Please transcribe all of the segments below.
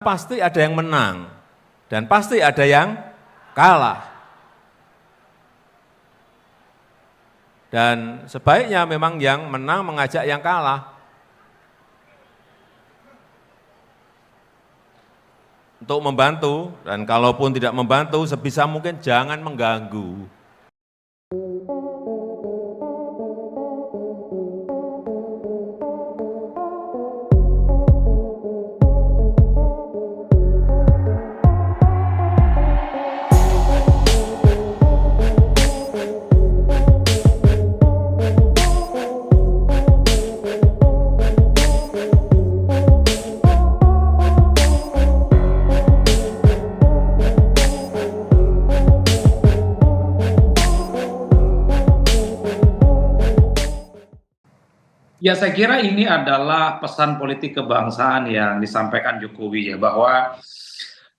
pasti ada yang menang dan pasti ada yang kalah. Dan sebaiknya memang yang menang mengajak yang kalah untuk membantu, dan kalaupun tidak membantu sebisa mungkin jangan mengganggu. Ya, saya kira ini adalah pesan politik kebangsaan yang disampaikan Jokowi ya, bahwa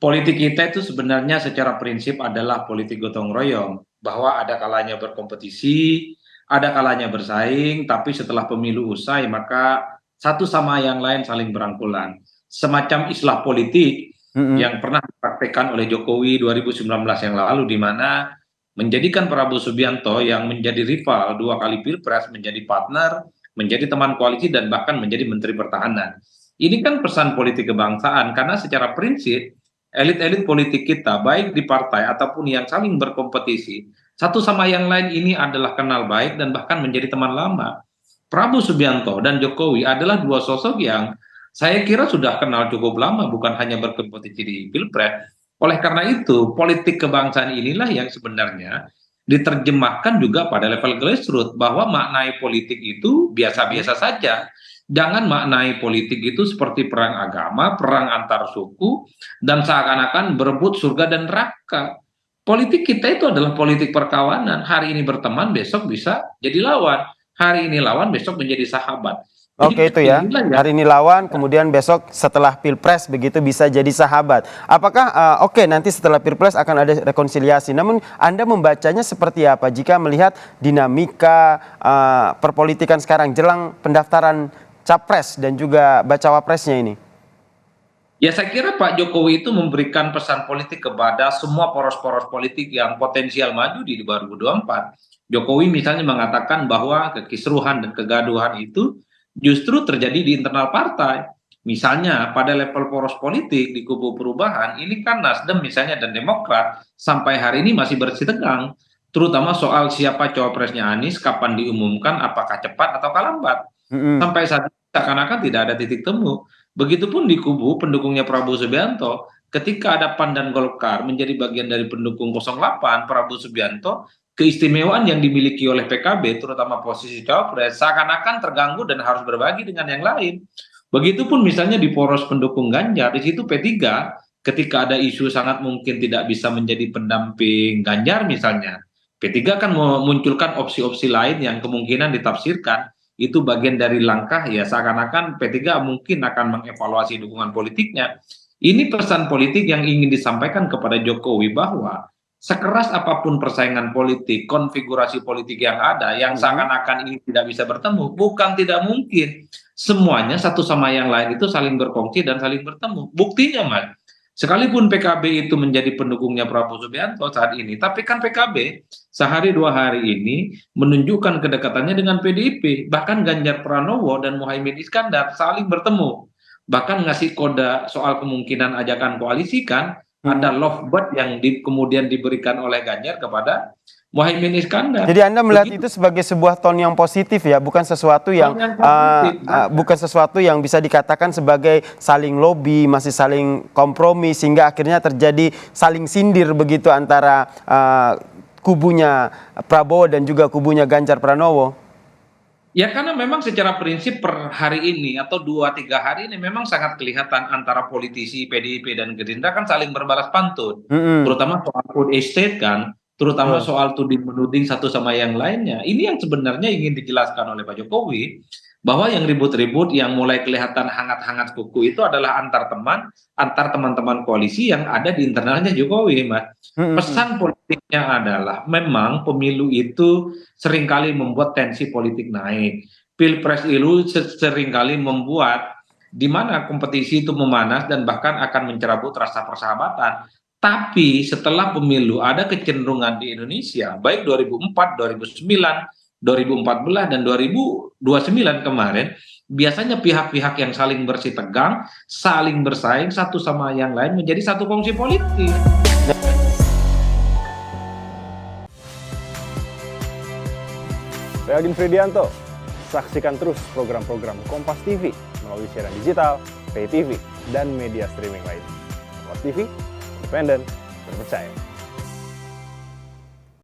politik kita itu sebenarnya secara prinsip adalah politik gotong royong, bahwa ada kalanya berkompetisi, ada kalanya bersaing, tapi setelah pemilu usai maka satu sama yang lain saling berangkulan. Semacam islah politik yang pernah dipraktekkan oleh Jokowi 2019 yang lalu, di mana menjadikan Prabowo Subianto yang menjadi rival 2 kali pilpres menjadi partner, menjadi teman koalisi, dan bahkan menjadi Menteri Pertahanan. Ini kan pesan politik kebangsaan, karena secara prinsip elit-elit politik kita, baik di partai ataupun yang saling berkompetisi, satu sama yang lain ini adalah kenal baik dan bahkan menjadi teman lama. Prabowo Subianto dan Jokowi adalah dua sosok yang saya kira sudah kenal cukup lama, bukan hanya berkompetisi di Pilpres. Oleh karena itu, politik kebangsaan inilah yang sebenarnya diterjemahkan juga pada level grassroots, bahwa maknai politik itu biasa-biasa saja. Jangan maknai politik itu seperti perang agama, perang antar suku, dan seakan-akan berebut surga dan neraka. Politik kita itu adalah politik perkawanan. Hari ini berteman, besok bisa jadi lawan. Hari ini lawan, besok menjadi sahabat. Oke, itu ya. Inilah ya. Hari ini lawan, kemudian besok setelah Pilpres begitu bisa jadi sahabat. Apakah oke nanti setelah Pilpres akan ada rekonsiliasi? Namun Anda membacanya seperti apa jika melihat dinamika perpolitikan sekarang jelang pendaftaran Capres dan juga bacawa presnya ini? Ya, saya kira Pak Jokowi itu memberikan pesan politik kepada semua poros-poros politik yang potensial maju di 2024. Jokowi misalnya mengatakan bahwa kekisruhan dan kegaduhan itu justru terjadi di internal partai. Misalnya pada level poros politik di kubu perubahan, ini kan Nasdem misalnya dan Demokrat sampai hari ini masih bersitegang, terutama soal siapa cawapresnya Anies, kapan diumumkan, apakah cepat atau lambat. Sampai saat ini seakan-akan tidak ada titik temu. Begitupun di kubu pendukungnya Prabowo Subianto, ketika ada PAN dan Golkar menjadi bagian dari pendukung 08 Prabowo Subianto, keistimewaan yang dimiliki oleh PKB, terutama posisi cawapres, seakan-akan terganggu dan harus berbagi dengan yang lain. Begitupun misalnya di poros pendukung Ganjar, di situ P3, ketika ada isu sangat mungkin tidak bisa menjadi pendamping Ganjar misalnya, P3 kan memunculkan opsi-opsi lain yang kemungkinan ditafsirkan itu bagian dari langkah, ya seakan-akan P3 mungkin akan mengevaluasi dukungan politiknya. Ini pesan politik yang ingin disampaikan kepada Jokowi, bahwa sekeras apapun persaingan politik, konfigurasi politik yang ada, yang seakan-akan ini tidak bisa bertemu, bukan tidak mungkin. Semuanya satu sama yang lain itu saling berkongsi dan saling bertemu. Buktinya, Mas, sekalipun PKB itu menjadi pendukungnya Prabowo Subianto saat ini, tapi kan PKB sehari 2 hari ini menunjukkan kedekatannya dengan PDIP. Bahkan Ganjar Pranowo dan Muhaimin Iskandar saling bertemu. Bahkan ngasih kode soal kemungkinan ajakan koalisi kan, ada lovebird yang kemudian diberikan oleh Ganjar kepada Muhaimin Iskandar. Jadi Anda melihat itu sebagai sebuah tone yang positif ya, bukan sesuatu yang bukan sesuatu yang bisa dikatakan sebagai saling lobby, masih saling kompromi sehingga akhirnya terjadi saling sindir begitu antara kubunya Prabowo dan juga kubunya Ganjar Pranowo. Ya, karena memang secara prinsip per hari ini atau 2-3 hari ini memang sangat kelihatan antara politisi PDIP dan Gerindra kan saling berbalas pantun, terutama soal food estate kan, terutama soal tuding-menuding satu sama yang lainnya. Ini yang sebenarnya ingin dijelaskan oleh Pak Jokowi, bahwa yang ribut-ribut, yang mulai kelihatan hangat-hangat kuku itu adalah antar teman, antar teman-teman koalisi yang ada di internalnya Jokowi, Mas. Pesan politiknya adalah memang pemilu itu seringkali membuat tensi politik naik. Pilpres itu seringkali membuat di mana kompetisi itu memanas dan bahkan akan mencerabut rasa persahabatan. Tapi setelah pemilu ada kecenderungan di Indonesia, baik 2004, 2009, 2014, dan 2029 kemarin, biasanya pihak-pihak yang saling bersih tegang, saling bersaing satu sama yang lain menjadi satu kongsi politik. Saya Agin Fridianto. Saksikan terus program-program Kompas TV melalui siaran digital, pay TV, dan media streaming lain. Kompas TV, independen, terpercaya.